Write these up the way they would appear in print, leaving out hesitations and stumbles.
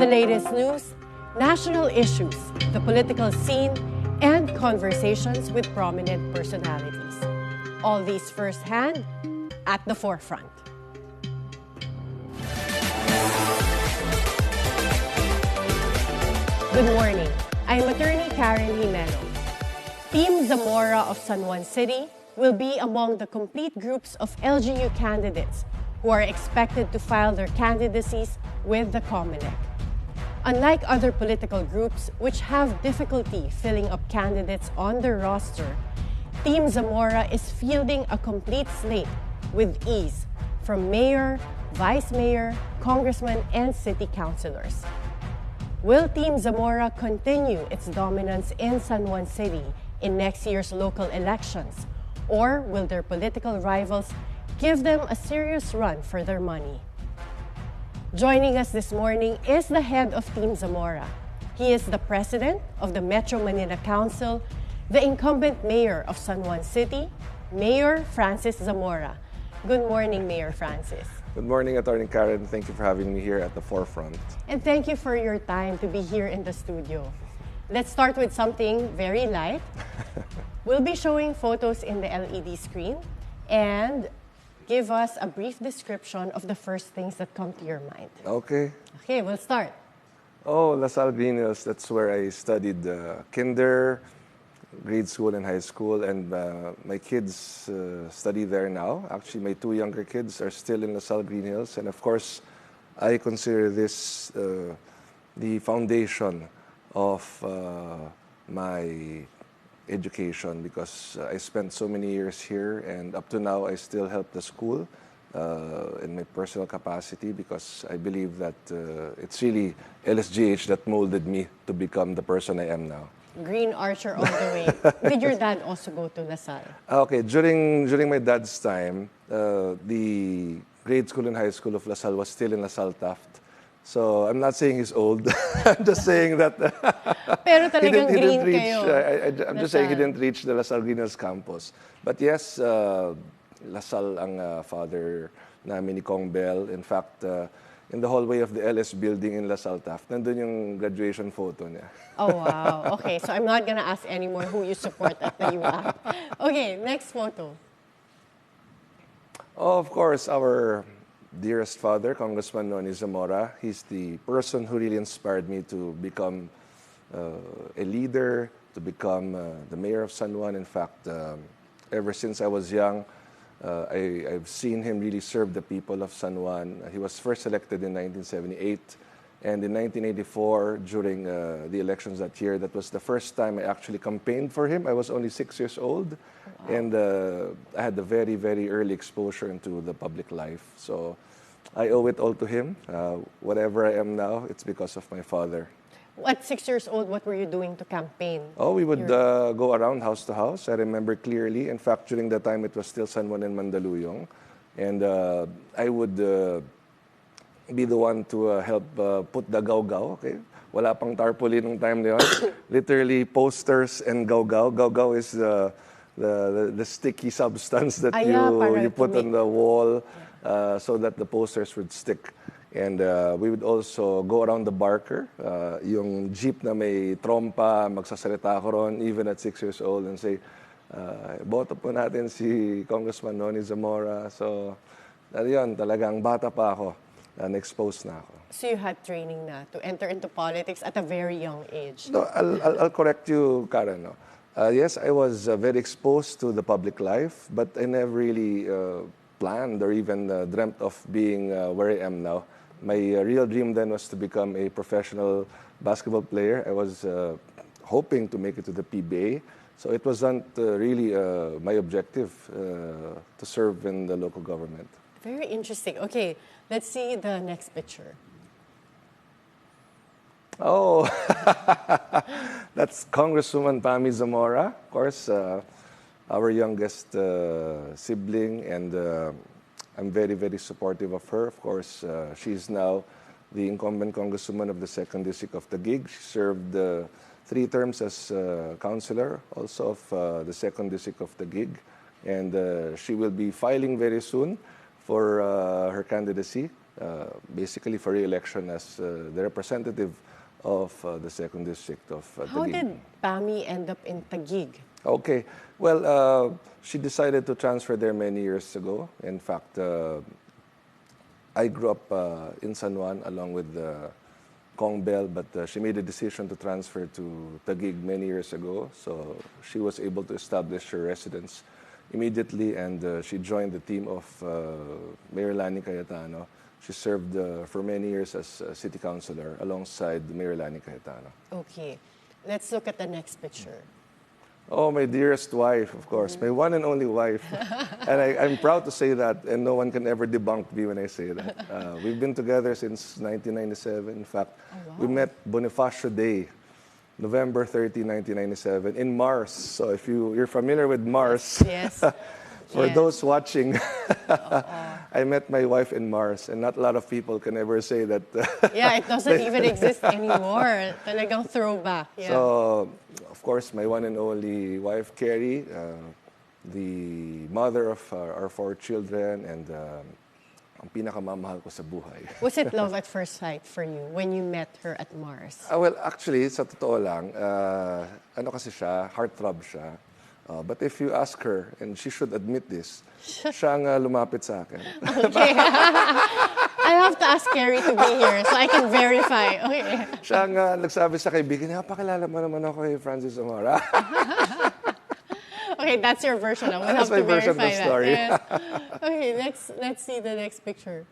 The latest news, national issues, the political scene, and conversations with prominent personalities. All these firsthand at the forefront. Good morning. I'm Attorney Karen Jimeno. Team Zamora of San Juan City will be among the complete groups of LGU candidates who are expected to file their candidacies with the COMELEC. Unlike other political groups which have difficulty filling up candidates on their roster, Team Zamora is fielding a complete slate with ease from mayor, vice mayor, congressman, and city councilors. Will Team Zamora continue its dominance in San Juan City in next year's local elections? Or will their political rivals give them a serious run for their money? Joining us this morning is the head of Team Zamora. He is the president of the Metro Manila Council, the incumbent mayor of San Juan City, Mayor Francis Zamora. Good morning, Mayor Francis. Good morning, Attorney Karen. Thank you for having me here at the forefront. And thank you for your time to be here in the studio. Let's start with something very light. We'll be showing photos in the LED screen and give us a brief description of the first things that come to your mind. Okay. Okay, we'll start. Oh, LaSalle Green Hills, that's where I studied kinder, grade school, and high school. And my kids study there now. Actually, my two younger kids are still in LaSalle Green Hills. And of course, I consider this the foundation of my education because I spent so many years here, and up to now I still help the school in my personal capacity because I believe that it's really LSGH that molded me to become the person I am now. Green Archer all the way. Did your dad also go to LaSalle? Okay, during my dad's time, the grade school and high school of LaSalle was still in LaSalle Taft. So I'm not saying he's old. I'm just saying that Pero talagang he green didn't reach. kayo. I'm just saying he didn't reach the LaSalle Green Hills campus. But yes, LaSalle ang father namin ni Kong Bell. In fact, in the hallway of the LS building in LaSalle Taft, nandun yung graduation photo niya. Oh, wow. Okay, so I'm not gonna ask anymore who you support at the UAP. Okay, next photo. Oh, of course, our dearest father, Congressman Zamora. He's the person who really inspired me to become a leader, to become the mayor of San Juan. In fact, ever since I was young, I've seen him really serve the people of San Juan. He was first elected in 1978. And in 1984, during the elections that year, that was the first time I actually campaigned for him. I was only 6 years old. Wow. And I had a very, very early exposure into the public life. So I owe it all to him. Whatever I am now, it's because of my father. At 6 years old, what were you doing to campaign? Oh, we would go around house to house. I remember clearly. In fact, during that time, it was still San Juan and Mandaluyong. And I would be the one to help put the gaw-gaw, okay? Wala pang tarpaulin nung time na yun. Literally, posters and gaw-gaw. Gaw-gaw is the sticky substance that you put on the wall so that the posters would stick. And we would also go around the barker, yung jeep na may trompa, magsasalita ako ron, even at 6 years old, and say, boto po natin si Congressman Zamora. So, yun, talagang bata pa ako. Na-expose na ako. So you had training na to enter into politics at a very young age? No, I'll correct you, Karen. No? Yes, I was very exposed to the public life, but I never really planned or even dreamt of being where I am now. My real dream then was to become a professional basketball player. I was hoping to make it to the PBA. So it wasn't really my objective to serve in the local government. Very interesting. Okay, let's see the next picture. Oh, that's Congresswoman Pami Zamora, of course, our youngest sibling, and I'm very, very supportive of her. Of course, she's now the incumbent Congresswoman of the 2nd District of Taguig. She served 3 terms as councilor, also of the 2nd District of Taguig, and she will be filing very soon for her candidacy, basically for re-election as the representative of the 2nd District of How Taguig. did Pami end up in Taguig? Okay. Well, she decided to transfer there many years ago. In fact, I grew up in San Juan along with Kong Bell, but she made a decision to transfer to Taguig many years ago. So she was able to establish her residence immediately, and she joined the team of Mayor Lani Cayetano. She served for many years as a city councilor alongside Mayor Lani Cayetano. Okay, let's look at the next picture. Oh, my dearest wife, of course, my one and only wife. And I'm proud to say that, and no one can ever debunk me when I say that. We've been together since 1997. In fact, we met Bonifacio Day, November 30, 1997, in Mars. So if you're familiar with Mars, Yes. for Yes. those watching, I met my wife in Mars, and not a lot of people can ever say that. Yeah, it doesn't even exist anymore. Talagang throwback. Yeah. So, of course, my one and only wife, Carrie, the mother of our 4 children, and ang pinakamamahal ko sa buhay. Was it love at first sight for you when you met her at Mars? Well, actually, sa totoo lang, ano kasi siya, heartthrob siya. But if you ask her, and she should admit this, siya ang lumapit sa akin. Okay. I have to ask Carrie to be here so I can verify. Okay. Siya ang nagsabi sa kaibigan, pakilala mo naman ako kay Francis Zamora. Okay, that's your version. We'll That's have to my version of verify the that. story. Yes. Okay, let's see the next picture.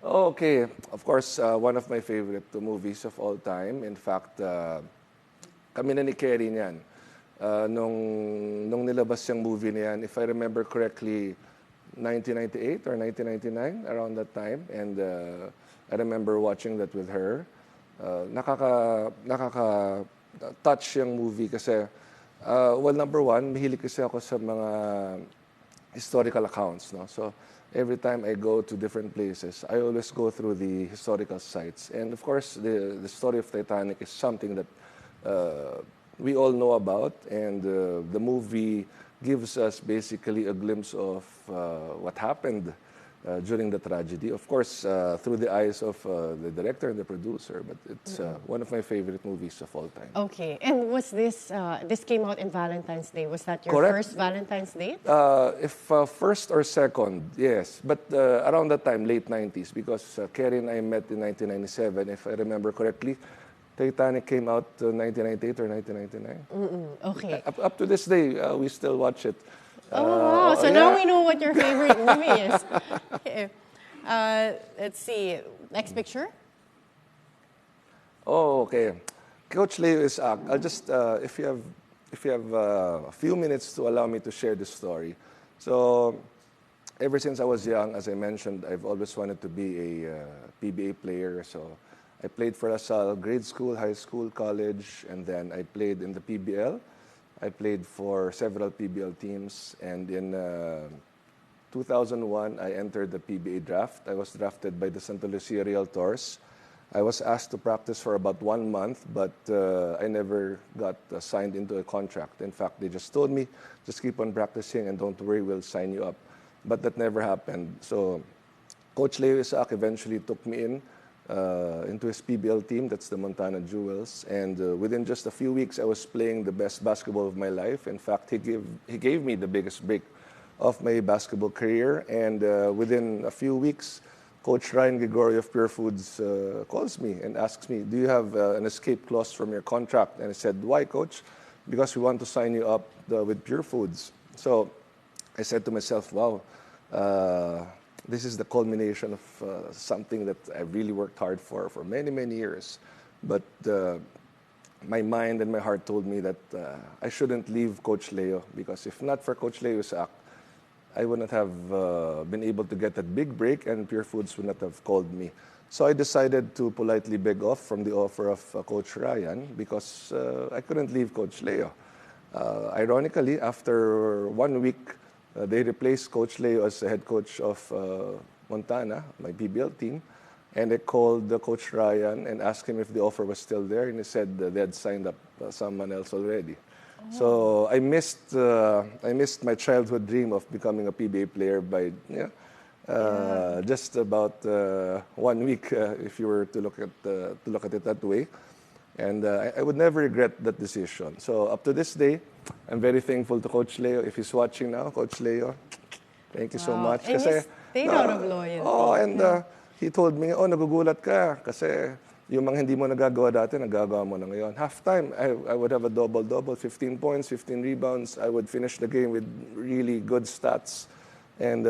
Okay, of course, one of my favorite movies of all time. In fact, kami na ni Kerry niyan. Nung nilabas yung movie na yan, if I remember correctly, 1998 or 1999, around that time. And I remember watching that with her. Nakaka-touch yung movie kasi, well, number one, mahilig kasi ako sa mga historical accounts. No? So every time I go to different places, I always go through the historical sites. And of course, the story of Titanic is something that we all know about, and the movie gives us basically a glimpse of what happened during the tragedy. Of course, through the eyes of the director and the producer, but it's one of my favorite movies of all time. Okay, and was this came out in Valentine's Day? Was that your Correct. first Valentine's Day? If first or second, yes. But around that time, late 90s, because Kerry and I met in 1997, if I remember correctly. Titanic came out 1998 or 1999. Okay. Up to this day, we still watch it. Oh, wow. So now we know what your favorite movie is. Okay. Let's see. Next picture. Oh, okay. Coach Leo is I'll just, if you have a few minutes to allow me to share this story. So, ever since I was young, as I mentioned, I've always wanted to be a PBA player. So, I played for LaSalle grade school, high school, college, and then I played in the PBL. I played for several PBL teams, and in 2001, I entered the PBA draft. I was drafted by the Santa Lucia Realtors. I was asked to practice for about 1 month, but I never got signed into a contract. In fact, they just told me, just keep on practicing and don't worry, we'll sign you up. But that never happened. So Coach Leo Isaac eventually took me into his PBL team, that's the Montana Jewels. And within just a few weeks, I was playing the best basketball of my life. In fact, he gave me the biggest break of my basketball career. And within a few weeks, Coach Ryan Gregorio of Pure Foods calls me and asks me, do you have an escape clause from your contract? And I said, why, Coach? Because we want to sign you up with Pure Foods. So I said to myself, wow, this is the culmination of something that I really worked hard for many, many years. But my mind and my heart told me that I shouldn't leave Coach Leo, because if not for Coach Leo's act, I wouldn't have been able to get that big break, and Pure Foods would not have called me. So I decided to politely beg off from the offer of Coach Ryan, because I couldn't leave Coach Leo. Ironically, after 1 week, they replaced Coach Leo as the head coach of Montana, my PBL team. And I called Coach Ryan and asked him if the offer was still there. And he said they had signed up someone else already. So I missed my childhood dream of becoming a PBA player by Just about 1 week, if you were to look at it that way. And I would never regret that decision. So up to this day, I'm very thankful to Coach Leo. If he's watching now, Coach Leo, thank you so much. And you stayed out of loyalty. And he told me, nagugulat ka kasi yung mga hindi mo nagagawa dati, nagagawa mo na ngayon. Halftime, I would have a double-double, 15 points, 15 rebounds. I would finish the game with really good stats. And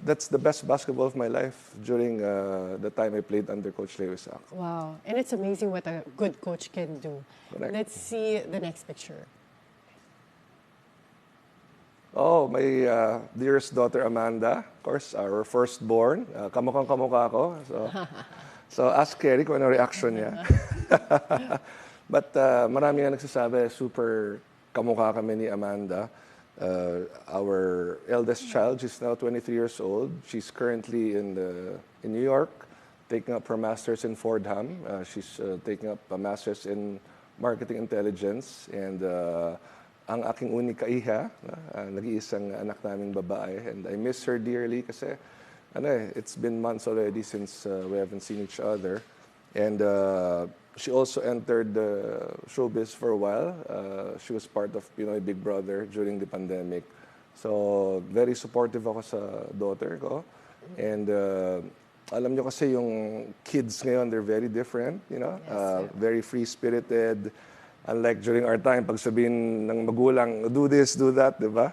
that's the best basketball of my life during the time I played under Coach Leo Isaac. Wow. And it's amazing what a good coach can do. Correct. Let's see the next picture. Oh, my dearest daughter Amanda, of course, our firstborn. Kamukhang-kamukha ko. So ask Kerry kung ano reaction niya. But marami nga nagsasabi, super kamukha kami ni Amanda. Our eldest child, she's now 23 years old. She's currently in New York, taking up her master's in Fordham. She's taking up a master's in marketing intelligence. And ang aking unika iha, nag-iisang anak naming babae. And I miss her dearly kasi it's been months already since we haven't seen each other. And she also entered showbiz for a while. She was part of Pinoy Big Brother during the pandemic. So, very supportive ako sa daughter ko. And alam nyo kasi yung kids ngayon, they're very different, you know? Yes, very free-spirited. Unlike during our time, pag sabihin ng magulang, do this, do that, di ba?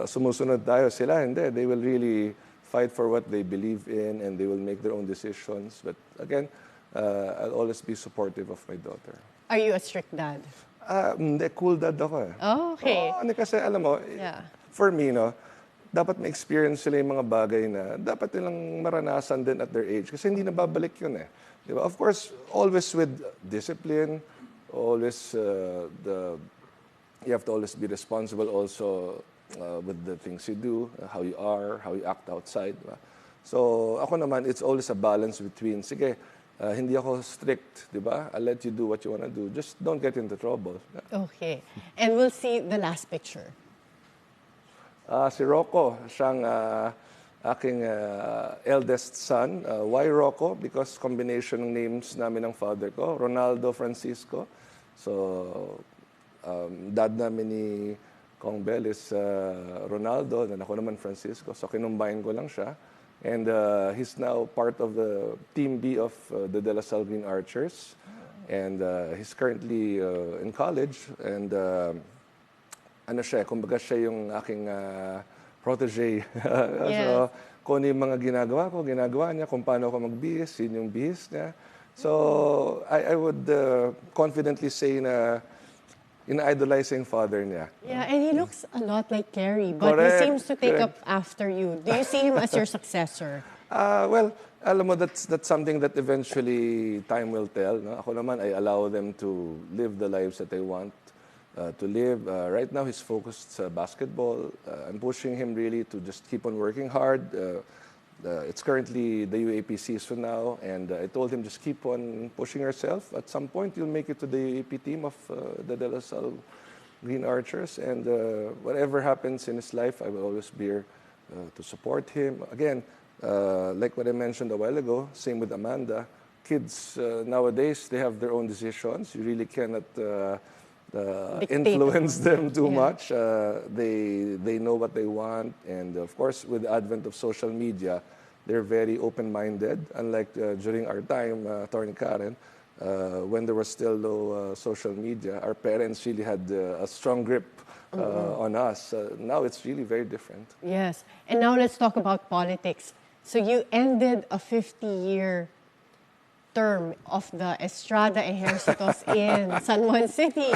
Sumusunod tayo. Sila, hindi. They will really fight for what they believe in and they will make their own decisions. But again, I'll always be supportive of my daughter. Are you a strict dad? Hindi, cool dad ako eh. Oh, okay. Kasi alam mo, for me, dapat ma-experience sila yung mga bagay na dapat nilang maranasan din at their age. Kasi hindi na babalik yun eh. Diba? Of course, always with discipline, always you have to always be responsible also with the things you do, how you are, how you act outside. Diba? So ako naman, it's always a balance between, sige, hindi ako strict, di ba? I'll let you do what you want to do. Just don't get into trouble. Okay. And we'll see the last picture. Si Rocco, siyang aking eldest son. Why Rocco? Because combination ng names namin ng father ko, Ronaldo Francisco. So, dad namin ni Kong Bell is Ronaldo, and ako naman Francisco. So, kinumbahin ko lang siya. And he's now part of the Team B of the De La Salle Green Archers. And he's currently in college. And kumbaga siya yung aking protege. Yes. So, kung ano yung mga ginagawa niya, kung paano ako magbihis, yun yung bihis niya. So, I would confidently say na ina-idolizing father niya. Yeah, and he looks a lot like Kerry, but Correct, he seems to take correct. up after you. Do you see him as your successor? Well, alam mo, that's something that eventually time will tell. No? Ako naman, I allow them to live the lives that they want to live. Right now, he's focused sa basketball. I'm pushing him really to just keep on working hard. It's currently the UAP season now, and I told him just keep on pushing yourself. At some point, you'll make it to the UAP team of the De La Salle Green Archers, and whatever happens in his life, I will always be here to support him. Again, like what I mentioned a while ago, same with Amanda. Kids nowadays, they have their own decisions. You really cannot influence them too much. They know what they want, and of course, with the advent of social media, they're very open-minded. Unlike during our time, Atty. Karen, when there was still no social media, our parents really had a strong grip on us. Now it's really very different. Yes. And now let's talk about politics. So you ended a 50-year term of the Estrada Ejércitos in San Juan City.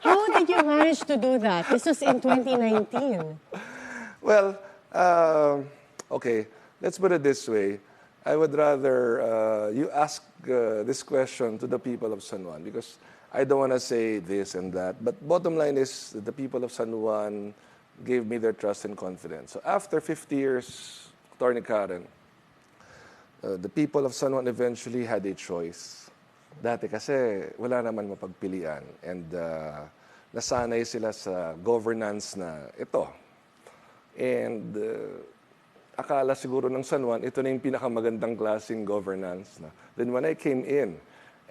How did you manage to do that? This was in 2019. Well, okay, let's put it this way. I would rather you ask this question to the people of San Juan, because I don't want to say this and that. But bottom line is that the people of San Juan gave me their trust and confidence. So after 50 years, Atty. Karen, the people of San Juan eventually had a choice. Dati kasi wala naman mapagpilian, and nasanay sila sa governance na ito. And akala siguro ng San Juan, ito na yung pinakamagandang klaseng governance. No? Then when I came in,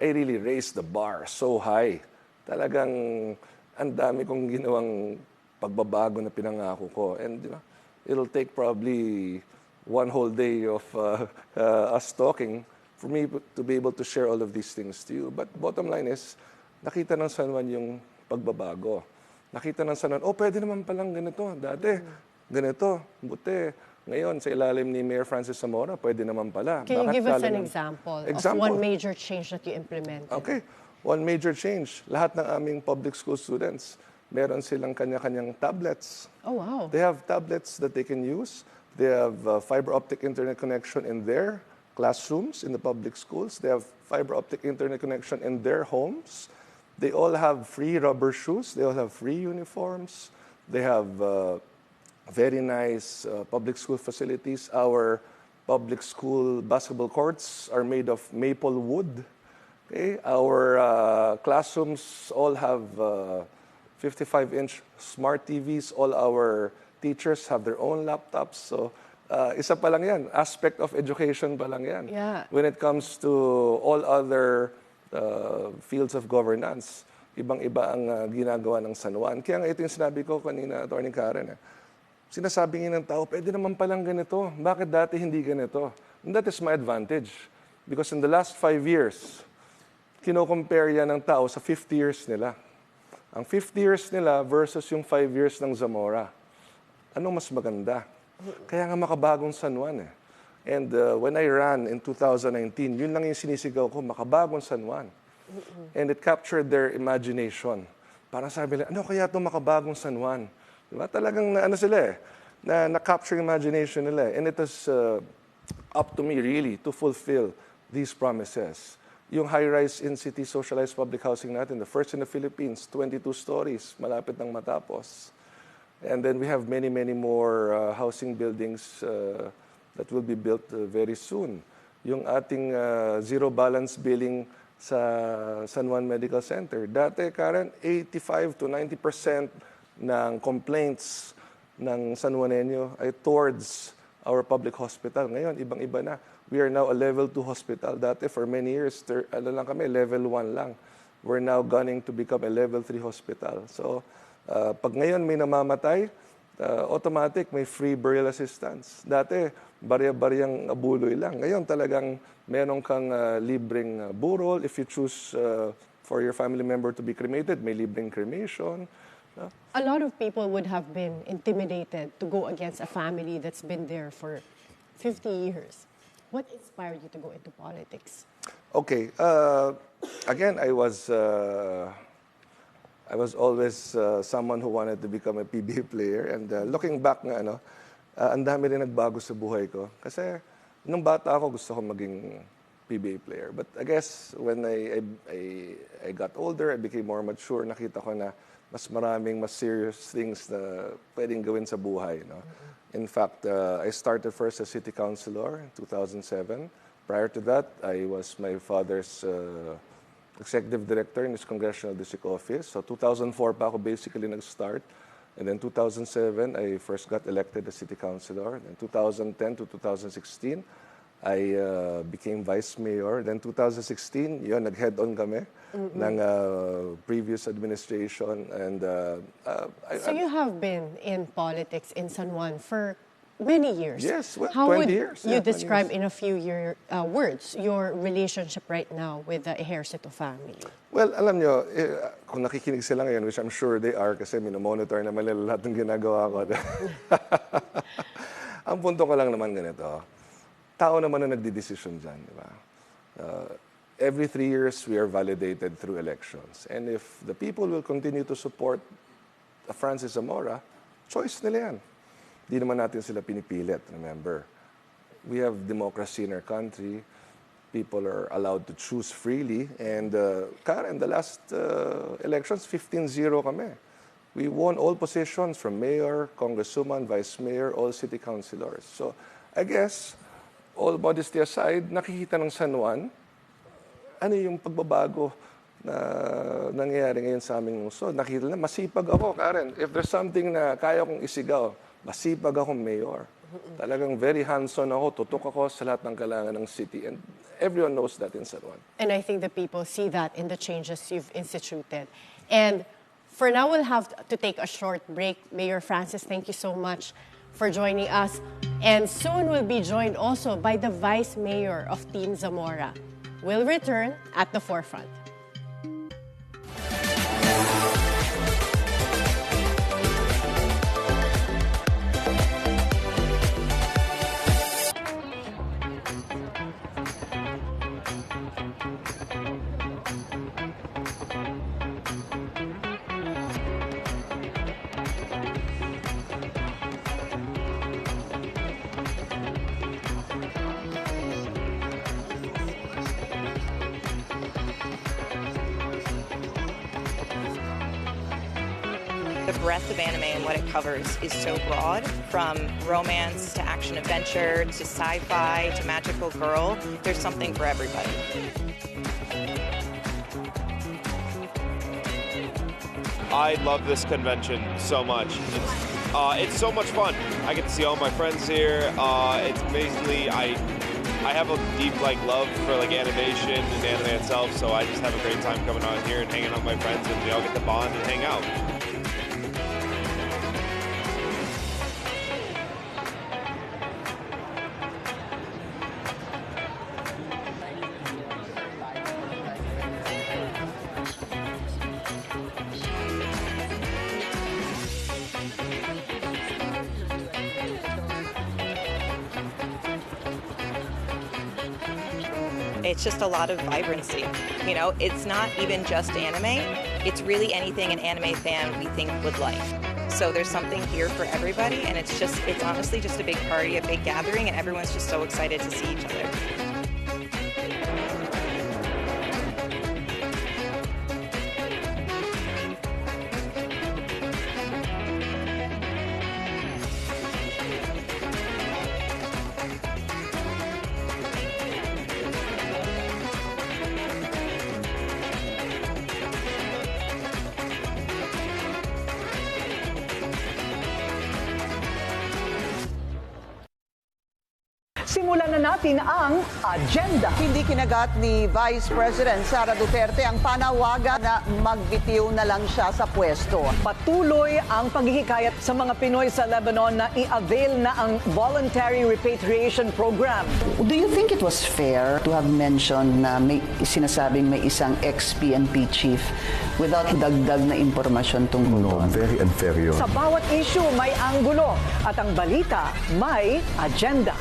I really raised the bar so high. Talagang ang dami kong ginawang pagbabago na pinangako ko. And it'll take probably one whole day of us talking for me to be able to share all of these things to you. But bottom line is, nakita ng San Juan yung pagbabago. Nakita ng San Juan, pwede naman palang ganito. Dati, ganito, buti. Ngayon, sa ilalim ni Mayor Francis Zamora, pwede naman pala. Can you Bakit give us an lalo example of Example? one major change that you implemented? Okay. One major change. Lahat ng aming public school students, meron silang kanya-kanyang tablets. Oh, wow. They have tablets that they can use. They have fiber optic internet connection in their classrooms in the public schools. They have fiber optic internet connection in their homes. They all have free rubber shoes. They all have free uniforms. They have very nice public school facilities. Our public school basketball courts are made of maple wood. Okay? Our classrooms all have 55-inch smart TVs. All our teachers have their own laptops. So, isa pa lang yan. Aspect of education pa lang yan. Yeah. When it comes to all other fields of governance, ibang-iba ang ginagawa ng San Juan. Kaya nga ito yung sinabi ko kanina, Atty. Karen. Sinasabi nga ng tao, pwede naman palang ganito. Bakit dati hindi ganito? And that is my advantage. Because in the last 5 years, kino-compare yan ng tao sa 50 years nila. Ang 50 years nila versus yung 5 years ng Zamora. Anong mas maganda? Kaya nga makabagong San Juan eh. And when I ran in 2019, yun lang yung sinisigaw ko, makabagong San Juan. And it captured their imagination. Parang sabi nila, ano kaya itong makabagong San Juan? Diba? Talagang sila eh, na-capture imagination nila. And it is up to me really to fulfill these promises. Yung high-rise in-city socialized public housing natin, the first in the Philippines, 22 stories, malapit nang matapos. And then we have many, many more housing buildings that will be built very soon. Yung ating zero balance billing sa San Juan Medical Center. Dati, Karen, 85 to 90% ng complaints ng San Juanenyo ay towards our public hospital. Ngayon, ibang-iba na. We are now a level 2 hospital. Dati, for many years, level 1 lang. We're now gunning to become a level 3 hospital. So, pag ngayon may namamatay, automatic may free burial assistance. Dati, barya-baryang abuloy lang. Ngayon talagang meron kang libreng burol. If you choose for your family member to be cremated, may libreng cremation. A lot of people would have been intimidated to go against a family that's been there for 50 years. What inspired you to go into politics? Okay. Again, I was always someone who wanted to become a PBA player. And looking back ang dami rin nagbago sa buhay ko. Kasi nung bata ako, gusto ko maging PBA player. But I guess when I got older, I became more mature, nakita ko na mas maraming mas serious things na pwedeng gawin sa buhay. No? In fact, I started first as city councilor in 2007. Prior to that, I was my father's executive director in his congressional district office. So 2004 pa ako basically nag-start. And then 2007, I first got elected as city councilor. In 2010 to 2016, I became vice mayor. Then 2016, nag-head-on kami ng previous administration. And so you have been in politics in San Juan for many years. Yes, well, How 20 would years. you 20 describe years. in a few words your relationship right now with the Ejercito family? Well, alam nyo, kung nakikinig sila ngayon, which I'm sure they are kasi minomonitor naman nila lahat ng ginagawa ko. Ang punto ko lang naman ganito, tao naman na nagdidesisyon dyan, di ba? Every 3 years, we are validated through elections. And if the people will continue to support Francis Zamora, choice nila yan. Di naman natin sila pinipilit, remember. We have democracy in our country. People are allowed to choose freely. And Karen, the last elections, 15-0 kami. We won all positions from mayor, congresswoman, vice mayor, all city councilors. So I guess, all modesty aside, nakikita ng San Juan, ano yung pagbabago na nangyayari ngayon sa aming lungsod. Nakita na, masipag ako, Karen. If there's something na kaya kong isigaw, masipag akong mayor. Talagang very hands-on ako, tutok ako sa lahat ng kailangan ng city. And everyone knows that in San Juan. And I think the people see that in the changes you've instituted. And for now, we'll have to take a short break. Mayor Francis, thank you so much for joining us. And soon we'll be joined also by the Vice Mayor of Team Zamora. We'll return at the forefront. The breadth of anime and what it covers is so broad, from romance to action-adventure to sci-fi to magical girl. There's something for everybody. I love this convention so much. It's so much fun. I get to see all my friends here. It's amazingly, I have a deep love for animation and anime itself, so I just have a great time coming on here and hanging out with my friends, and we all get to bond and hang out. It's just a lot of vibrancy. You know, it's not even just anime. It's really anything an anime fan we think would like. So there's something here for everybody, and it's honestly just a big party, a big gathering, and everyone's just so excited to see each other. Simulan na natin ang agenda. Hindi kinagat ni Vice President Sara Duterte ang panawagan na magbitiw na lang siya sa pwesto. Patuloy ang paghihikayat sa mga Pinoy sa Lebanon na i-avail na ang Voluntary Repatriation Program. Do you think it was fair to have mentioned na may sinasabing may isang ex-PNP chief without dagdag na impormasyon tungkol doon? No, very unfair yun. Sa bawat issue may anggulo at ang balita may agenda.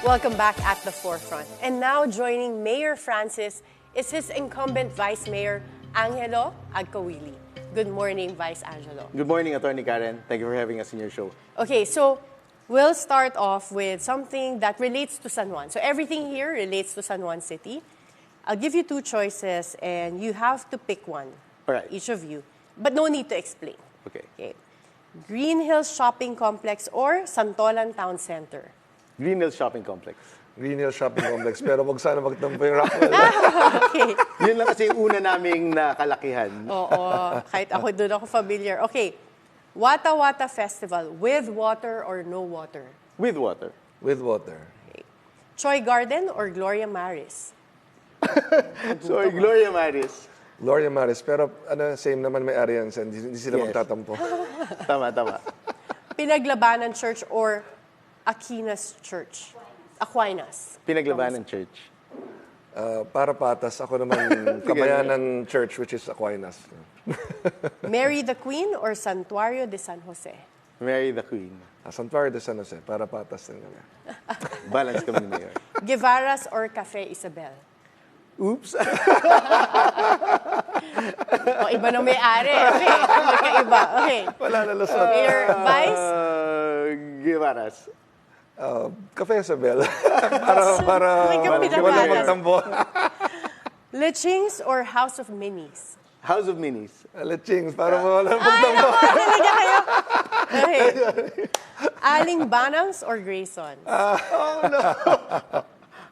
Welcome back at the forefront. And now joining Mayor Francis is his incumbent Vice Mayor, Angelo Agcaoili. Good morning, Vice Angelo. Good morning, Attorney Karen. Thank you for having us in your show. Okay, so we'll start off with something that relates to San Juan. So everything here relates to San Juan City. I'll give you two choices and you have to pick one, All right. each of you. But no need to explain. Okay. Green Hills Shopping Complex or Santolan Town Center? Green Hills Shopping Complex. Green Hill Shopping Complex, pero wag sana magtampo yung Rockwell. Okay. Yun lang kasi yung una naming nakalakihan. Oo, kahit ako doon ako familiar. Okay, Wata Wata Festival, with water or no water? With water. With water. Okay. Choi Garden or Gloria Maris? So, Gloria Maris. Gloria Maris, pero same naman may Arians, hindi sila Yes. magtatampo. Tama. Pinaglabanan Church or Aquinas Church? Aquinas. Pinaglabanan Church. Para patas, ako naman Kabayanan Church, which is Aquinas. Mary the Queen or Santuario de San Jose? Mary the Queen. Santuario de San Jose, para patas din kami. Balance kami ni Mayor. Guevara's or Cafe Isabel? Oops. O, iba na may-ari. Okay, magkaiba. Okay. Wala na lusot. Mayor Vice? Guevara's. Cafe Isabel. para May kape na wala patas. magtampo. Lechings or House of Minis? House of Minis. Lechings, para wala magtampo. Talaga kayo? Okay. Aling Banangs or Grayson?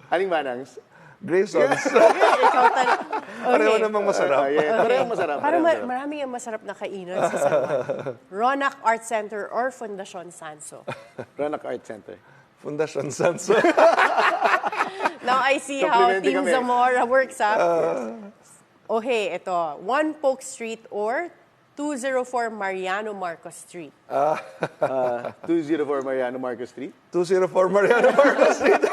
Aling Manangs. Graysons. Ikaw talaga. Pareho Okay. namang masarap. Yeah, parang masarap. Parang parang masarap. marami ang masarap na kainan sa San Juan. Ronak Art Center or Fundacion Sanso? Ronak Art Center. Fundacion Sanso. Now I see how Complimenting Team kami. Zamora works, ha? Okay, ito. 1 Polk Street or 204 Mariano Marcos Street? 204 Mariano Marcos Street. 204 Mariano Marcos Street.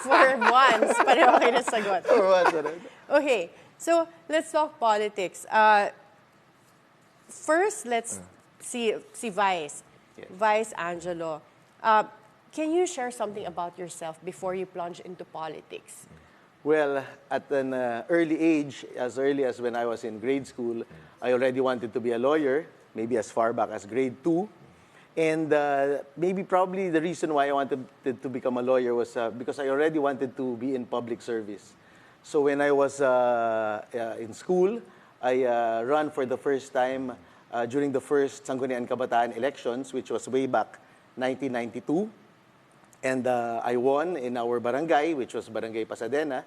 For once, pareho kayo na sagot. Or what? Ano? Okay, so let's talk politics. First, let's see Vice. Yes. Vice Angelo. Can you share something about yourself before you plunge into politics? Well, at an early age, as early as when I was in grade school, I already wanted to be a lawyer, maybe as far back as grade 2. And probably the reason why I wanted to become a lawyer was because I already wanted to be in public service. So when I was in school, I ran for the first time during the first Sangguniang Kabataan elections, which was way back 1992. And I won in our barangay, which was Barangay Pasadena.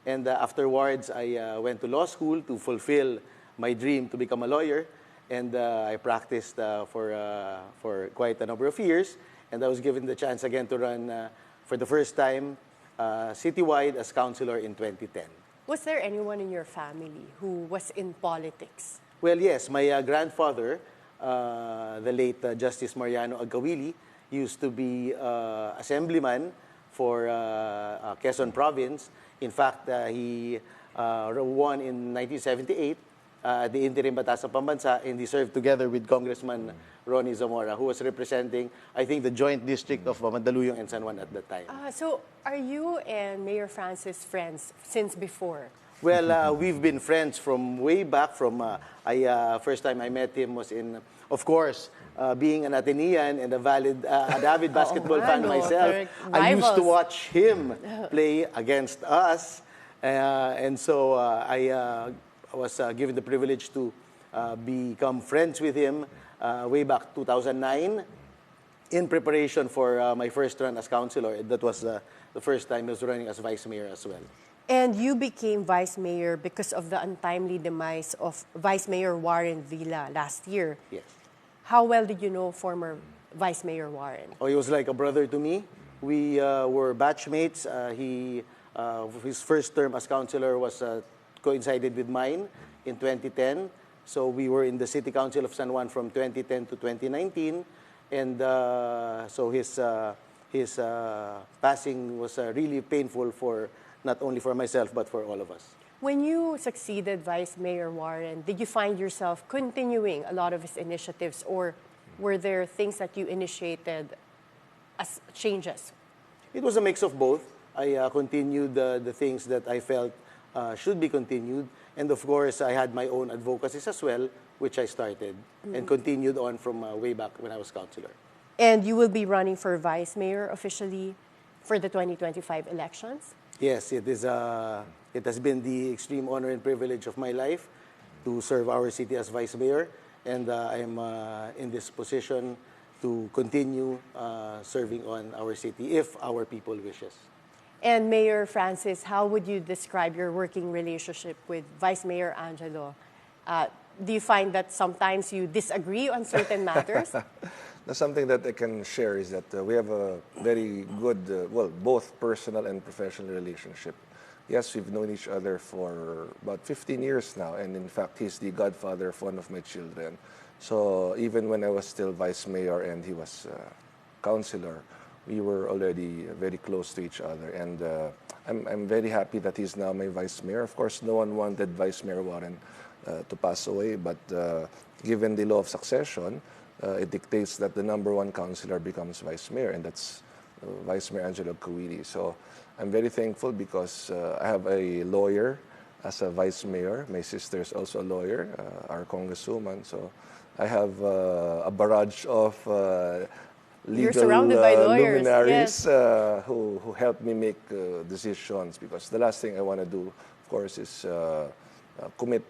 And afterwards, I went to law school to fulfill my dream to become a lawyer. And I practiced for quite a number of years. And I was given the chance again to run for the first time citywide as councilor in 2010. Was there anyone in your family who was in politics? Well, yes. My grandfather, the late Justice Mariano Agcaoili, used to be assemblyman for Quezon Province. In fact, he won in 1978 the interim batas sa pambansa, and he served together with Congressman Ronnie Zamora, who was representing, I think, the joint district of Mandaluyong and San Juan at that time. So are you and Mayor Francis friends since before? Well, we've been friends from way back. First time I met him was in, of course, being an Atenean and an avid basketball fan myself. I used to watch him play against us, and so I was given the privilege to become friends with him way back 2009 in preparation for my first run as councilor. That was the first time I was running as vice mayor as well. And you became vice mayor because of the untimely demise of Vice Mayor Warren Villa last year. Yes. How well did you know former Vice Mayor Warren? Oh, he was like a brother to me. We were batchmates. His first term as councilor was coincided with mine in 2010. So we were in the City Council of San Juan from 2010 to 2019. And so his passing was really painful for not only for myself, but for all of us. When you succeeded Vice Mayor Warren, did you find yourself continuing a lot of his initiatives, or were there things that you initiated as changes? It was a mix of both. I continued the things that I felt should be continued. And of course, I had my own advocacies as well, which I started and continued on from way back when I was councilor. And you will be running for Vice Mayor officially for the 2025 elections? Yes, it is. It has been the extreme honor and privilege of my life to serve our city as vice mayor, and I am in this position to continue serving on our city if our people wishes. And Mayor Francis, how would you describe your working relationship with Vice Mayor Angelo? Do you find that sometimes you disagree on certain matters? Something that I can share is that we have a very good, both personal and professional relationship. Yes, we've known each other for about 15 years now, and in fact, he's the godfather of one of my children. So even when I was still vice mayor and he was councilor, we were already very close to each other. And I'm very happy that he's now my vice mayor. Of course, no one wanted Vice Mayor Warren to pass away, but given the law of succession, it dictates that the #1 councilor becomes vice mayor, and that's Vice Mayor Angelo Agcaoili. So I'm very thankful because I have a lawyer as a vice mayor. My sister is also a lawyer, our Congresswoman. So I have a barrage of legal luminaries who help me make decisions, because the last thing I want to do, of course, is commit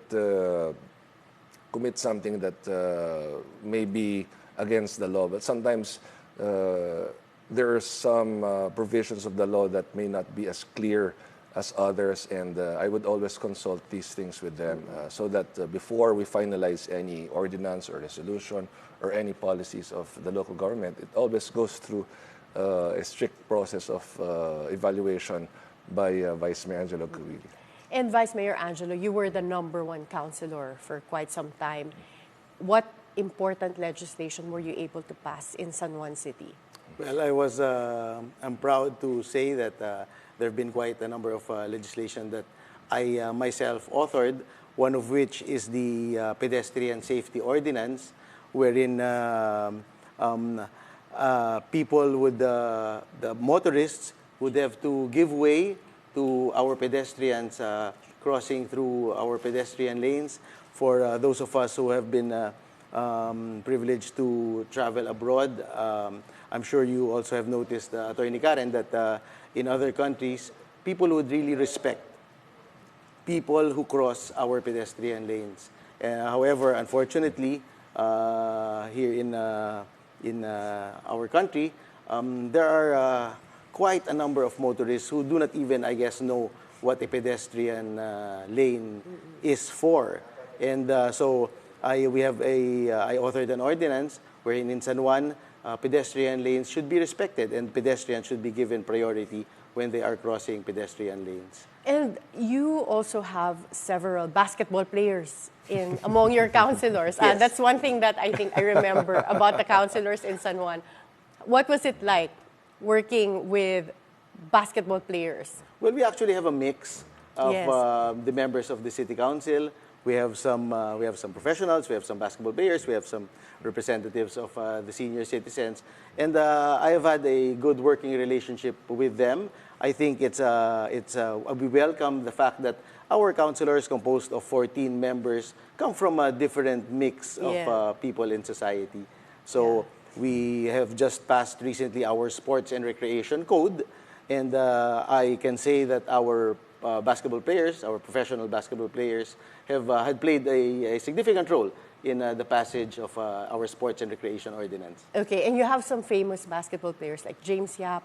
something that may be against the law. But sometimes there are some provisions of the law that may not be as clear as others, and I would always consult these things with them so that before we finalize any ordinance or resolution or any policies of the local government, it always goes through a strict process of evaluation by Vice Mayor Angelo Agcaoili. And Vice Mayor Angelo, you were the #1 councilor for quite some time. What important legislation were you able to pass in San Juan City? Well, I'm proud to say that there have been quite a number of legislation that I myself authored, one of which is the Pedestrian Safety Ordinance, wherein people would, the motorists would have to give way to our pedestrians crossing through our pedestrian lanes. For those of us who have been privileged to travel abroad, I'm sure you also have noticed, Atty. Karen, that in other countries, people would really respect people who cross our pedestrian lanes. However, unfortunately, here in our country, there are quite a number of motorists who do not even, I guess, know what a pedestrian lane is for. And so I authored an ordinance wherein in San Juan, pedestrian lanes should be respected and pedestrians should be given priority when they are crossing pedestrian lanes. And you also have several basketball players among your councilors. Yes. That's one thing that I think I remember about the councilors in San Juan. What was it like working with basketball players? Well, we actually have a mix of Yes. the members of the city council. We have some professionals, we have some basketball players, we have some representatives of the senior citizens, and I have had a good working relationship with them. I think we welcome the fact that our councilors, composed of 14 members, come from a different mix of people in society. So we have just passed recently our sports and recreation code, and I can say that our basketball players, our professional basketball players, had played a significant role in the passage of our sports and recreation ordinance. Okay, and you have some famous basketball players like James Yap,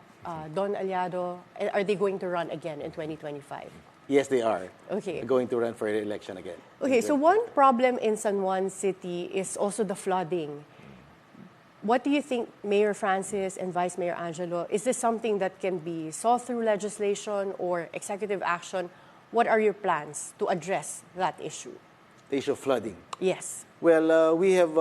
Don Aliado. Are they going to run again in 2025? Yes, they are. Okay. They're going to run for election again. Okay, so one problem in San Juan City is also the flooding. What do you think, Mayor Francis and Vice Mayor Angelo, is this something that can be solved through legislation or executive action? What are your plans to address that issue? The issue of flooding. Yes. Well, we have,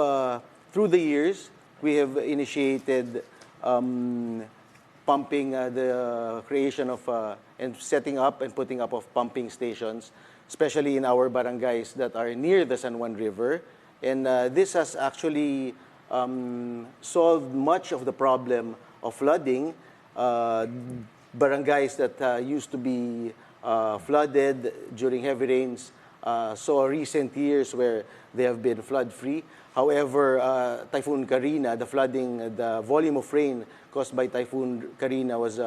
through the years, we have initiated pumping, the creation of, and setting up and putting up of pumping stations, especially in our barangays that are near the San Juan River. And this has actually solved much of the problem of flooding. Barangays that used to be flooded during heavy rains saw recent years where they have been flood-free. However, Typhoon Karina, the volume of rain caused by Typhoon Karina was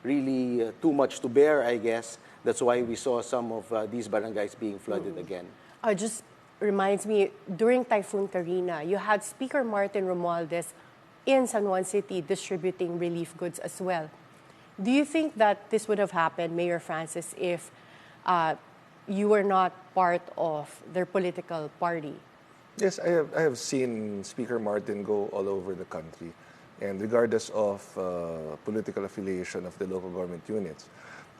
really too much to bear, I guess. That's why we saw some of these barangays being flooded again. Just reminds me, during Typhoon Karina, you had Speaker Martin Romualdez in San Juan City distributing relief goods as well. Do you think that this would have happened, Mayor Francis, if you were not part of their political party? Yes, I have seen Speaker Martin go all over the country, and regardless of political affiliation of the local government units,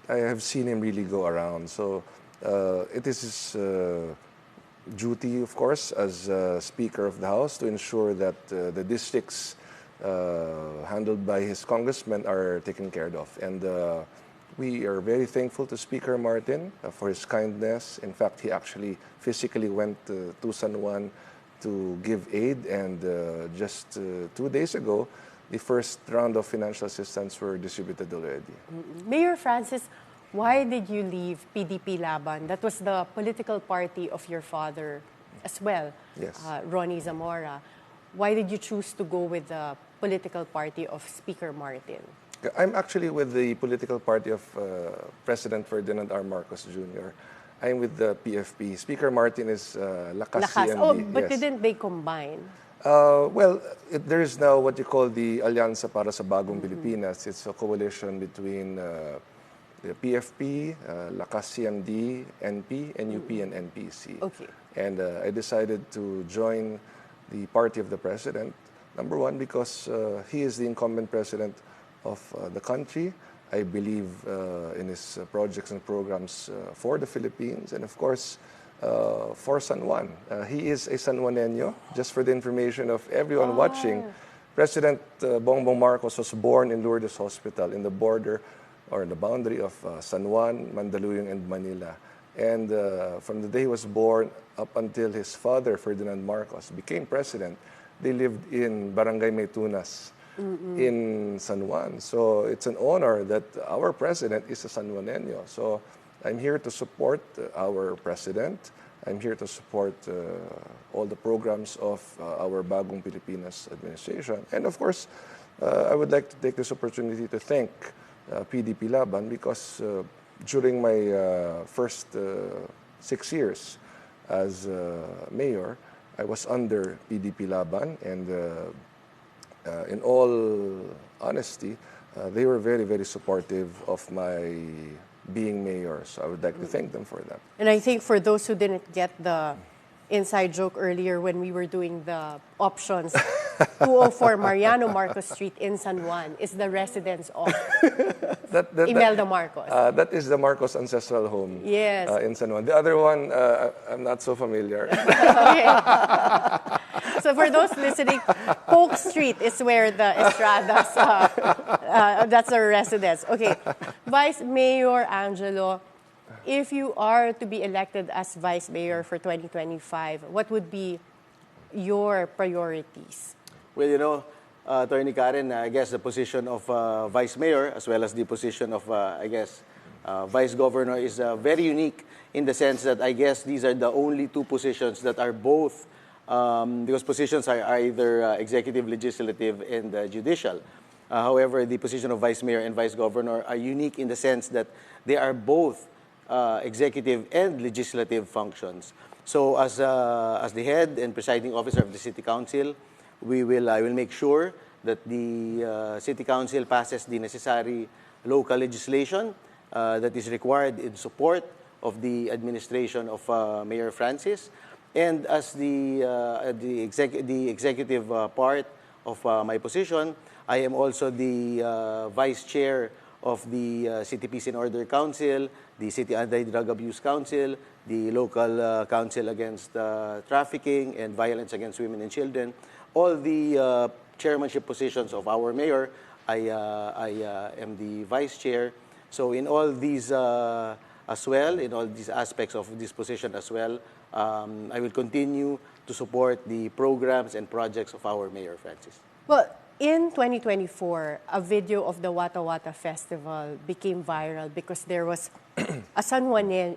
I have seen him really go around. So it is his duty, of course, as Speaker of the House to ensure that the districts handled by his congressmen are taken care of. And we are very thankful to Speaker Martin for his kindness. In fact, he actually physically went to San Juan to give aid, and just 2 days ago, the first round of financial assistance were distributed already. Mayor Francis, why did you leave PDP Laban? That was the political party of your father as well, Yes. Ronnie Zamora. Why did you choose to go with the political party of Speaker Martin? I'm actually with the political party of President Ferdinand R. Marcos Jr. I'm with the PFP. Speaker Martin is Lakas Lakas. CND. Oh, but Yes. didn't they combine? Well, there is now what you call the Alyansa para sa Bagong Pilipinas. It's a coalition between the PFP, Lakas CMD, NP, NUP, and NPC. Okay. And I decided to join the party of the president. Number one, because he is the incumbent president of the country. I believe in his projects and programs for the Philippines, and of course, for San Juan. He is a San Juanenyo. Just for the information of everyone watching, President Bongbong Marcos was born in Lourdes Hospital in the border or the boundary of San Juan, Mandaluyong, and Manila. And from the day he was born up until his father, Ferdinand Marcos, became president, they lived in Barangay Maytunas in San Juan. So it's an honor that our president is a San Juanenyo. So I'm here to support our president. I'm here to support all the programs of our Bagong Pilipinas administration. And of course, I would like to take this opportunity to thank PDP Laban because during my first 6 years as mayor, I was under PDP Laban, and in all honesty, they were very, very supportive of my being mayor. So I would like to thank them for that. And I think for those who didn't get the inside joke earlier when we were doing the options, 204 Mariano Marcos Street in San Juan is the residence of Imelda Marcos. That is the Marcos ancestral home in San Juan. The other one, I'm not so familiar. So for those listening, Polk Street is where the Estradas, that's our residence. Okay, Vice Mayor Angelo, if you are to be elected as Vice Mayor for 2025, what would be your priorities? Well, Attorney Karen, I guess the position of Vice Mayor as well as the position of, Vice Governor is very unique in the sense that I guess these are the only two positions that are both, those positions are either executive, legislative, and judicial. However, the position of Vice Mayor and Vice Governor are unique in the sense that they are both executive and legislative functions. So as the head and presiding officer of the City Council, I will make sure that the City Council passes the necessary local legislation that is required in support of the administration of Mayor Francis. And as the executive part of my position, I am also the vice chair of the City Peace and Order Council, the City Anti-Drug Abuse Council, the local Council Against Trafficking and Violence Against Women and Children. All the chairmanship positions of our mayor, I am the vice chair. So in all these as well, in all these aspects of this position as well, I will continue to support the programs and projects of our Mayor Francis. Well, in 2024, a video of the Wata Wata Festival became viral because there was a San Juanenyo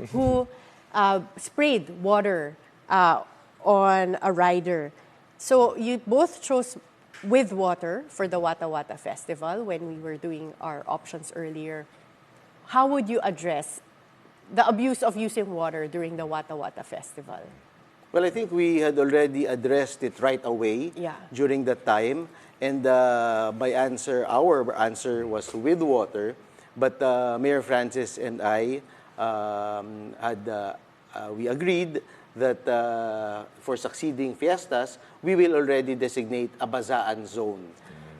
who sprayed water on a rider. So you both chose with water for the Wata Wata Festival when we were doing our options earlier. How would you address the abuse of using water during the Wata Wata Festival? Well, I think we had already addressed it right away during that time. And our answer was with water. But Mayor Francis and I we agreed that for succeeding fiestas, we will already designate a bazaan zone.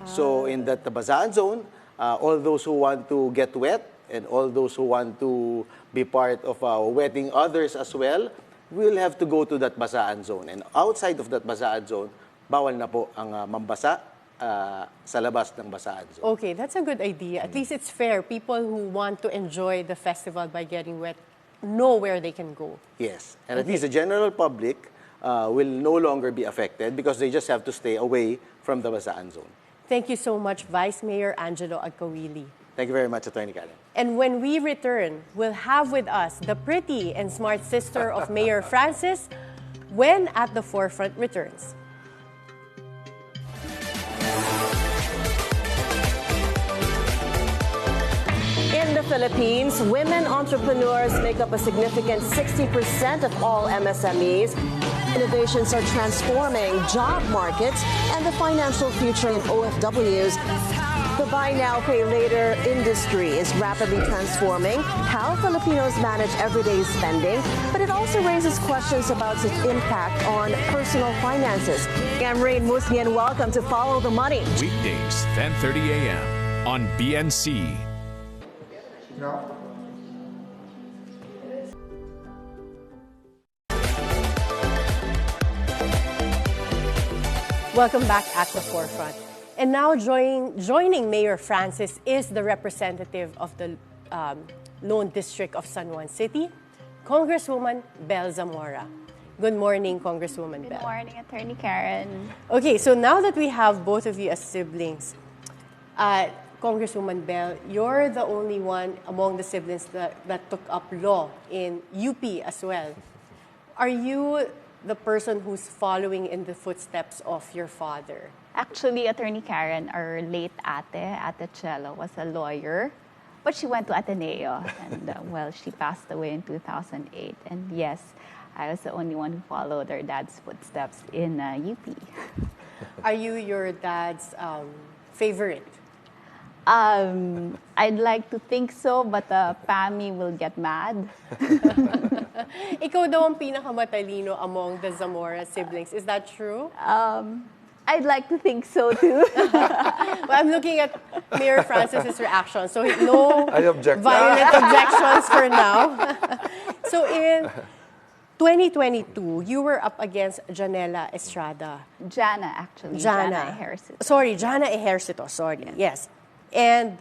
So in that bazaan zone, all those who want to get wet and all those who want to be part of wetting others as well, will have to go to that bazaan zone. And outside of that bazaan zone, bawal na po ang mambasa sa labas ng bazaan zone. Okay, that's a good idea. At least it's fair. People who want to enjoy the festival by getting wet know where they can go. Yes, and at least the general public will no longer be affected because they just have to stay away from the bazaan zone. Thank you so much, Vice Mayor Angelo Agcaoili. Thank you very much, Atty. Karen. And when we return, we'll have with us the pretty and smart sister of Mayor Francis when At the Forefront returns. In the Philippines, women entrepreneurs make up a significant 60% of all MSMEs. Innovations are transforming job markets and the financial future of OFWs. The buy now, pay later industry is rapidly transforming how Filipinos manage everyday spending, but it also raises questions about its impact on personal finances. I'm Rain Musnian. Welcome to Follow the Money. Weekdays, 10:30 a.m. on BNC. Welcome back at the forefront. And now joining Mayor Francis is the representative of the Lone District of San Juan City, Congresswoman Belle Zamora. Good morning, Congresswoman Belle. Good morning, Attorney Karen. Okay, so now that we have both of you as siblings, Congresswoman Belle, you're the only one among the siblings that took up law in UP as well. Are you the person who's following in the footsteps of your father? Actually, Attorney Karen, our late Ate Cello, was a lawyer, but she went to Ateneo, and she passed away in 2008. And yes, I was the only one who followed her dad's footsteps in UP. Are you your dad's favorite? I'd like to think so, but Pammy will get mad. Ikaw daw ang pinakamatalino among the Zamora siblings. Is that true? I'd like to think so too. Well, I'm looking at Mayor Francis's reaction, so no object. violent objections for now. So in 2022, you were up against Janela Estrada. Jana, actually. Jana Ejercito. Sorry, Jana Ejercito. Sorry, yes. And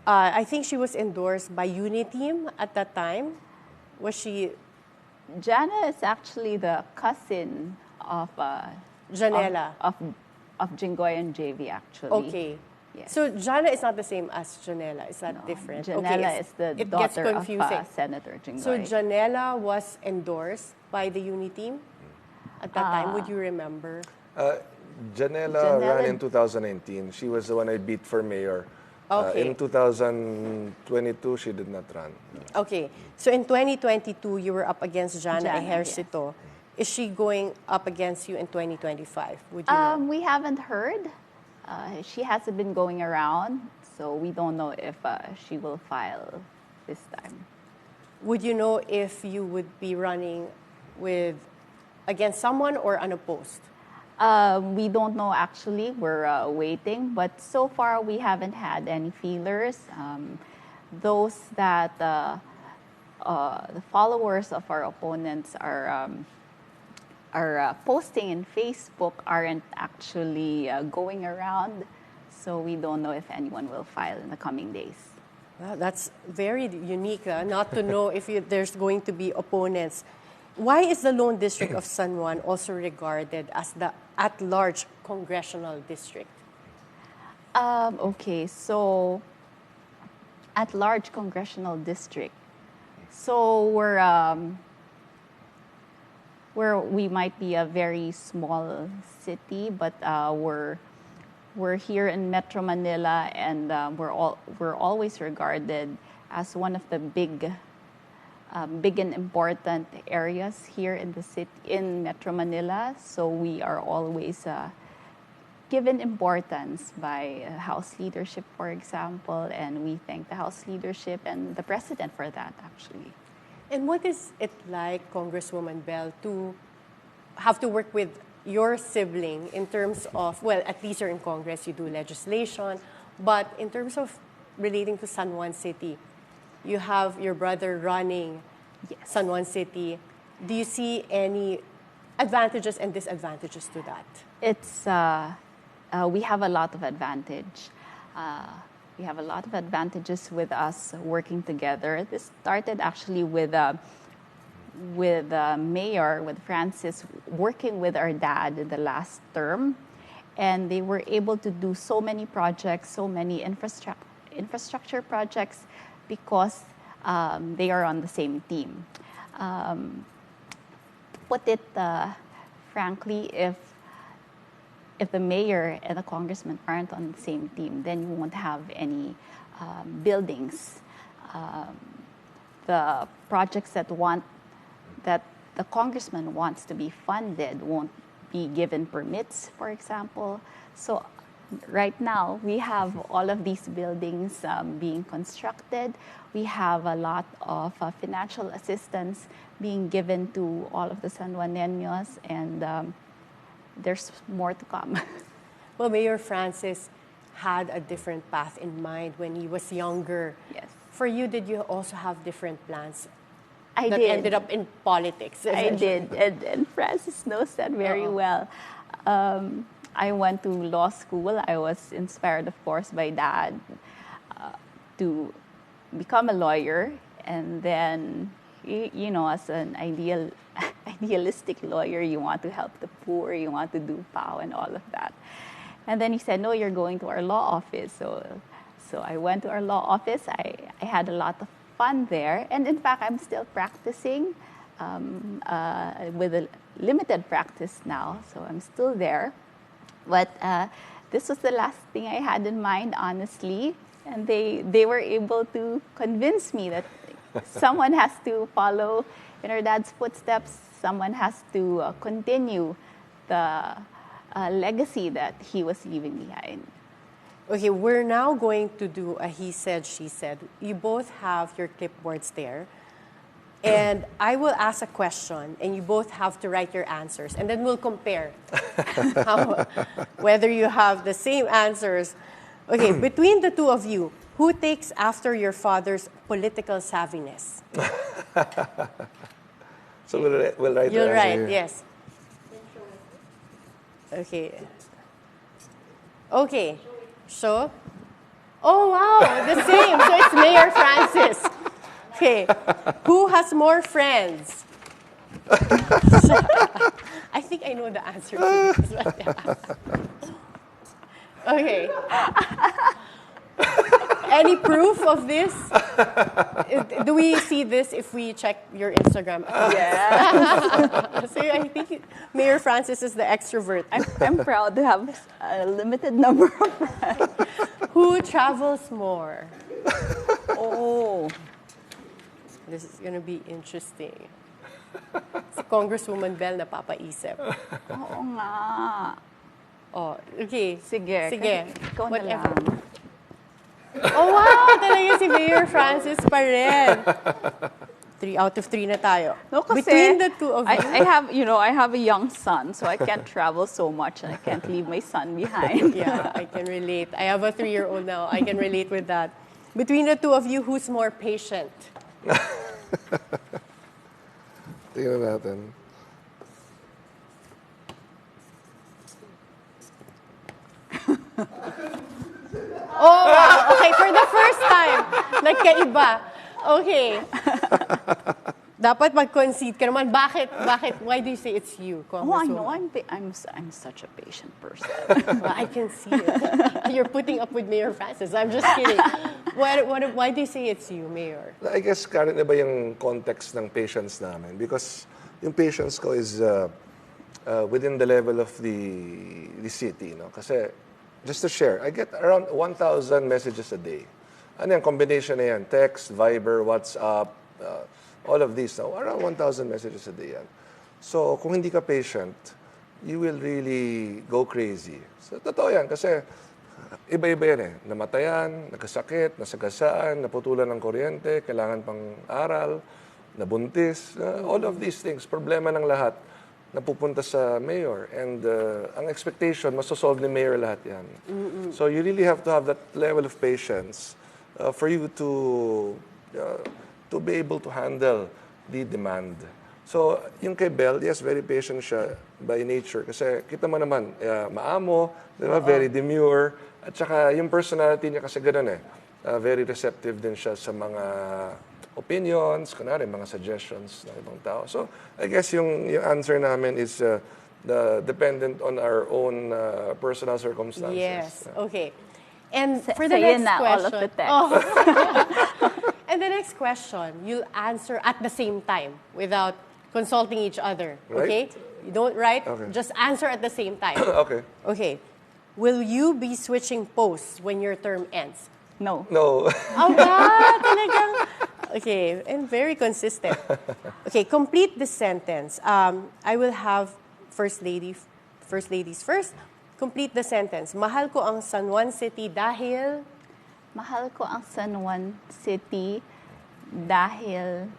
I think she was endorsed by Uniteam at that time. Was she? Jana is actually the cousin of Janela. Of Jinggoy and JV, actually. Okay. Yes. So Jana is not the same as Janela. Is that different? Janela is the daughter of Senator Jinggoy. So Janela was endorsed by the Uniteam at that time. Would you remember? Janela ran in 2019. She was the one I beat for mayor. Okay. In 2022, she did not run. Okay. So in 2022, you were up against Jana Ejercito. Yes. Is she going up against you in 2025? Would you know? We haven't heard. She hasn't been going around, so we don't know if she will file this time. Would you know if you would be running against someone or unopposed? We don't know, actually. We're waiting, but so far we haven't had any feelers. Those that the followers of our opponents are posting in Facebook aren't actually going around, so we don't know if anyone will file in the coming days. Well, that's very unique, not to know if there's going to be opponents. Why is the Lone District of San Juan also regarded as the at-large congressional district? Okay, so at-large congressional district. So we might be a very small city, but we're here in Metro Manila, and we're always regarded as one of the big and important areas here in the city, in Metro Manila. So we are always given importance by House leadership, for example, and we thank the House leadership and the President for that, actually. And what is it like, Congresswoman Belle, to have to work with your sibling in terms of, well, at least you're in Congress, you do legislation, but in terms of relating to San Juan City, you have your brother running San Juan City. Do you see any advantages and disadvantages to that? It's we have a lot of advantage. We have a lot of advantages with us working together. This started actually with Mayor, with Francis, working with our dad in the last term, and they were able to do so many projects, so many infrastructure projects, because they are on the same team. Put it frankly, if the mayor and the congressman aren't on the same team, then you won't have any buildings. The projects that the congressman wants to be funded won't be given permits, for example. So right now, we have all of these buildings being constructed. We have a lot of financial assistance being given to all of the San Juaneños, and there's more to come. Well, Mayor Francis had a different path in mind when he was younger. Yes. For you, did you also have different plans I that did. ended up in politics? I did, and Francis knows that very well. I went to law school. I was inspired, of course, by Dad to become a lawyer, and then, you know, as an idealistic lawyer, you want to help the poor, you want to do POW and all of that. And then he said, no, you're going to our law office. So I went to our law office. I had a lot of fun there. And in fact, I'm still practicing with a limited practice now. So I'm still there. But this was the last thing I had in mind, honestly. And they were able to convince me that someone has to follow in our dad's footsteps. Someone has to continue the legacy that he was leaving behind. Okay, we're now going to do a he said, she said. You both have your clipboards there. And I will ask a question, and you both have to write your answers. And then we'll compare whether you have the same answers. Okay, between the two of you, who takes after your father's political savviness? So we'll write You'll the answer write, here. yes. Okay. Okay. So, oh wow, the same. So it's Mayor Francis. Okay. Who has more friends? I think I know the answer to this. Okay. Any proof of this? Do we see this if we check your Instagram account? Yeah. So I think Mayor Francis is the extrovert. I'm proud to have a limited number of friends. Who travels more? Oh. This is going to be interesting. Si Congresswoman Bell napapaisip. Oo nga. Oh, okay. Sige. Ikaw na Whatever. lang. Oh, wow! Talaga si Mayor Francis pa rin. 3 out of 3 na tayo. No, kasi Between the two of you. I have a young son, so I can't travel so much, and I can't leave my son behind. Yeah, I can relate. I have a 3-year-old now. I can relate with that. Between the two of you, who's more patient? Tingnan natin. Oh, wow. Okay, for the first time, nagkaiba. Okay. Dapat mag-concede ka naman. Bakit? Why do you say it's you, Oh, I Congresswoman? know. I'm such a patient person. Well, I can see it. You're putting up with Mayor Francis. I'm just kidding. Why do you say it's you, Mayor? I guess, Karen, iba yung context ng patience namin. Because yung patience ko is within the level of the city. No? Kasi, just to share, I get around 1,000 messages a day. Ano yung combination na yan? Text, Viber, WhatsApp, all of these. No? Around 1,000 messages a day yan. So, kung hindi ka patient, you will really go crazy. So, totoo yan. Kasi, iba-iba yan eh. Namatayan, nagkasakit, nasagasaan, naputulan ng kuryente, kailangan pang aral, nabuntis. All of these things, problema ng lahat, napupunta sa mayor. And ang expectation, masosolve ni mayor lahat yan. So you really have to have that level of patience for you to be able to handle the demand. So yung kay Belle, yes, very patient siya by nature. Kasi kita mo naman, maamo, di ba? Very demure. At saka yung personality niya kasi gano'n eh. Very receptive din siya sa mga opinions, kunwari, mga suggestions ng ibang tao. So, I guess yung answer namin is dependent on our own personal circumstances. Yes. Okay. And for the Sa'yo next na, question... all of the text. And the next question, you'll answer at the same time without consulting each other. Okay? You don't write, Okay. just answer at the same time. Okay. Okay. Will you be switching posts when your term ends? No. No. Oh, wow, talagang... Okay, and very consistent. Okay, complete this sentence. I will have first ladies first. Complete the sentence. Mahal ko ang San Juan City dahil... Mahal ko ang San Juan City dahil...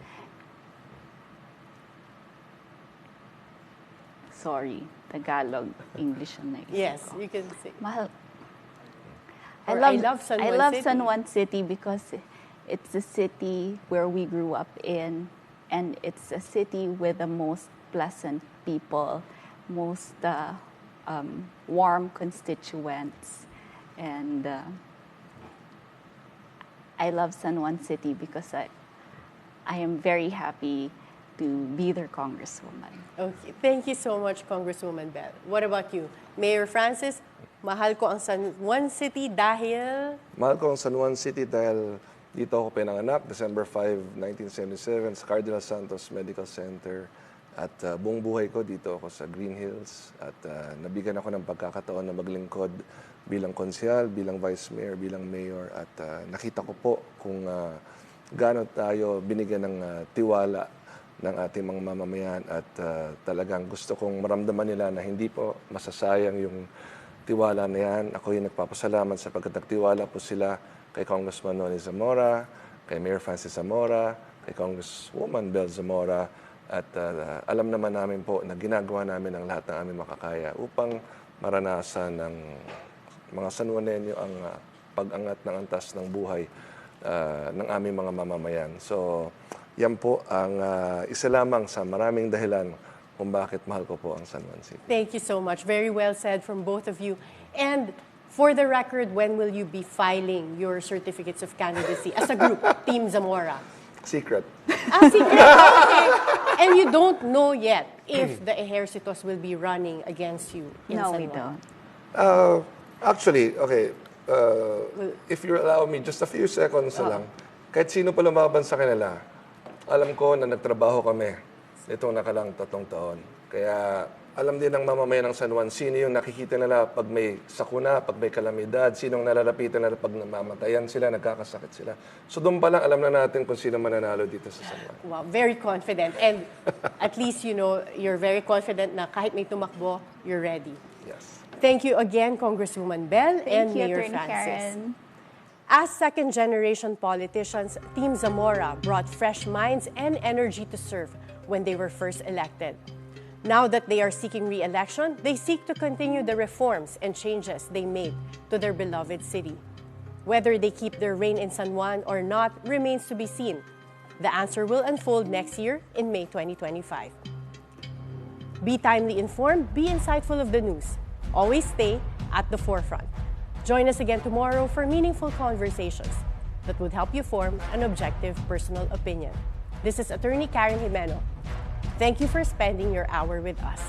Sorry, Tagalog, English ang naisip Yes, ko. you can say. Mahal. Or I love San Juan I love City. San Juan City because it's a city where we grew up in, and it's a city with the most pleasant people, most warm constituents, and I love San Juan City because I am very happy to be their congresswoman. Okay, thank you so much, Congresswoman Bell. What about you? Mayor Francis, mahal ko ang San Juan City dahil... Mahal ko ang San Juan City dahil dito ako pinanganak, December 5, 1977, sa Cardinal Santos Medical Center. At buong buhay ko dito ako sa Green Hills. At nabigyan ako ng pagkakataon na maglingkod bilang konsyal, bilang vice mayor, bilang mayor. At nakita ko po kung gaano tayo binigyan ng tiwala ng ating mga mamamayan. At talagang gusto kong maramdaman nila na hindi po masasayang yung tiwala na yan. Ako yung nagpapasalamat sapagkat nagtiwala po sila kay Congressman Zamora, kay Mayor Francis Zamora, kay Congresswoman Bell Zamora. At alam naman namin po na ginagawa namin ang lahat ng aming makakaya upang maranasan ng mga San Juanenyo ang pag-angat ng antas ng buhay ng aming mga mamamayan. So, yan po ang isa lamang sa maraming dahilan kung bakit mahal ko po ang San Juan City. Thank you so much. Very well said from both of you. And for the record, when will you be filing your certificates of candidacy as a group, Team Zamora? Secret. Secret. Okay. And you don't know yet if the Ejercitos will be running against you in No, San we Juan. don't. Actually, okay, if you allow me just a few seconds na lang, kahit sino pa lumaban sa kanila, alam ko na nagtrabaho kami itong nakalang 3 taon. Kaya alam din ng mamamayan ng San Juan, sino yung nakikita nila pag may sakuna, pag may kalamidad, sinong nalalapitan nila pag namamatayan sila, nagkakasakit sila. So doon pa lang alam na natin kung sino mananalo dito sa San Juan. Wow, very confident. And at least, you know, you're very confident na kahit may tumakbo, you're ready. Yes. Thank you again, Congresswoman Bell and Thank you, Mayor Attorney Francis. Karen. As second-generation politicians, Team Zamora brought fresh minds and energy to serve when they were first elected. Now that they are seeking re-election, they seek to continue the reforms and changes they made to their beloved city. Whether they keep their reign in San Juan or not remains to be seen. The answer will unfold next year in May 2025. Be timely informed, be insightful of the news. Always stay at the forefront. Join us again tomorrow for meaningful conversations that would help you form an objective personal opinion. This is Attorney Karen Jimeno. Thank you for spending your hour with us.